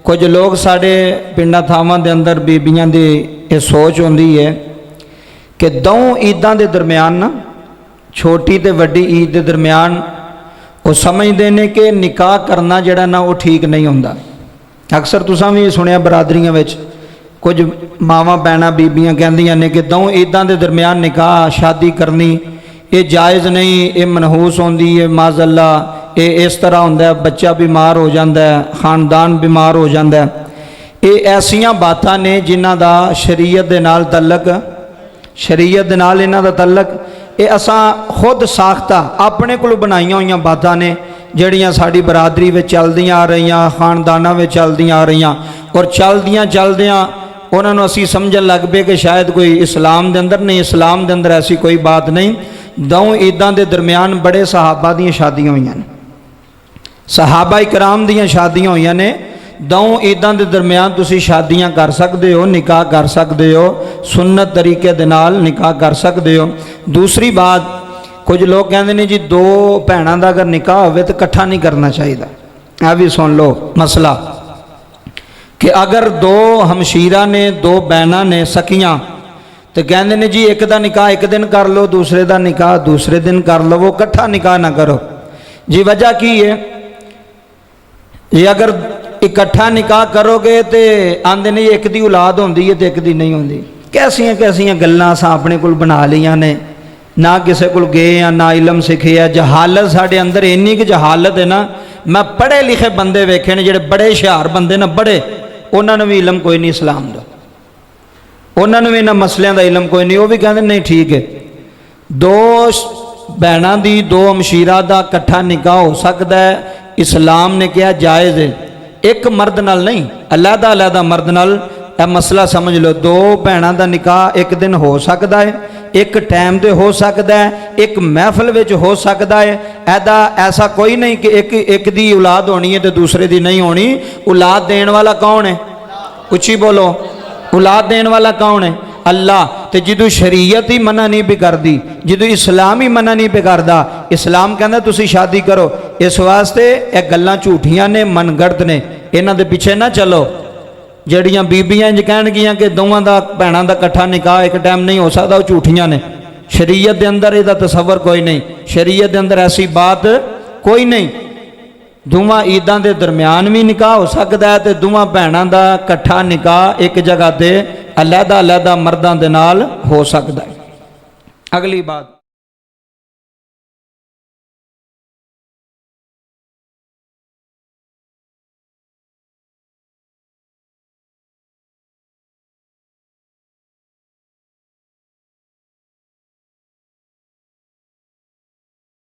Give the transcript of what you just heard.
कुछ लोग साढ़े पिंडां थावां दे अंदर बीबियां दी ये सोच होंदी है कि दों ईदां दे दरम्यान ना छोटी ते वड्डी ईद के दरम्यान वो समझते हैं कि निकाह करना जड़ा ना वो ठीक नहीं होंदा। अक्सर तुसां भी सुनिया बरादरियां विच कुछ मावां भैणां बीबियां कहंदियां ने कि दों ईदां दे दरम्यान निकाह शादी करनी ये जायज़ नहीं, ये मनहूस होंदी है, माज़अल्लाह ये इस तरह होंदा है, बच्चा बीमार हो जाता है, खानदान बीमार हो जाता है। ये ऐसियां बातां ने जिन्हां दा शरीयत दे नाल तल्लक, शरीयत दे नाल इन्हां दा तल्लक ये असां खुद साख्ता अपने कोल बनाईयां होईयां बातां ने जड़ियां साड़ी बरादरी में चलदियां आ रहीआं, खानदानां में चलदियां आ रहीआं और चलदियां चलदियां उन्हां नूं असीं समझण लग पे कि शायद कोई इस्लाम दे अंदर नहीं, इस्लाम दे अंदर ऐसी कोई बात नहीं। दों ईदां दे दरम्यान बड़े सहाबा दीयां शादियां होईयां ने, सहाबा इकराम दीयां शादियां होईयां ने। दों ईदां दे दरम्यान तुसीं शादियां कर सकदे हो, निकाह कर सकदे हो, सुन्नत तरीके दे नाल निकाह कर सकदे हो। दूसरी बात, कुछ लोग कहते हैं जी दो भैणां दा अगर निकाह होवे तो इकट्ठा नहीं करना चाहिए। यह भी सुन लो मसला कि अगर दो हमशीरा ने, दो बहना ने सकियां तो कहते हैं जी एक दा निकाह एक दिन कर लो, दूसरे दा निकाह दूसरे दिन कर लो, वो इकट्ठा निकाह ना करो। जी वजह की है? ये अगर इकट्ठा निकाह करोगे तो आंदे ने एक दी औलाद होंदी है तो एक दी नहीं होंदी। कैसियां कैसियां गल्लां असां अपने कोल बना लियां ने, ना किसी कोल गए हैं, ना इलम सीखे है। जहालत साढ़े अंदर इन्नी कि जहालत है ना, मैं पढ़े लिखे बंदे वेखे ने जिहड़े बड़े हुशियार बंदे ना, बड़े उन्होंने भी इलम कोई नहीं इस्लाम दा, उन्होंने भी इन्हां मसलियां दा इलम कोई नहीं। वो भी कहते नहीं ठीक है, दो भैणां दी, दो हमशीरा दा इकट्ठा निकाह हो सकता है, इस्लाम ने कहा जायज़ है। एक मर्द नाल नहीं, अलहदा अलहदा मर्द नाल यह मसला समझ लो। दो भैणां दा निकाह एक दिन हो सकता है, एक टाइम ते हो सकता है, एक महफिल विच हो सकता है। ऐदा ऐसा कोई नहीं कि एक दी औलाद होनी है तो दूसरे दी नहीं होनी। औलाद देने वाला कौन है? उच्ची बोलो, औलाद देने वाला कौन है? अल्लाह। तो जिदू शरीयत ही मना नहीं भी करती, जिदू इस्लाम ही मना नहीं भी करता, इस्लाम कहता तुसी शादी करो। इस वास्ते ये गल्लां झूठियां ने, मनगढ़ंत ने, इन्हां दे पिछे ना चलो। जड़ियां बीबियां इंज कहणगियां कि दोवां दा भैणां दा इकट्ठा निकाह एक टाइम नहीं हो सकता, वो झूठियां ने। शरीयत दे अंदर इहदा तसव्वुर कोई नहीं, शरीयत दे अंदर ऐसी बात कोई नहीं। दोवां ईदां दे दरम्यान भी निकाह हो सकता है तो दोवां भैणां दा इकट्ठा निकाह एक जगह ते अलहदा अलहदा मर्दां दे नाल हो सकता है। अगली बात,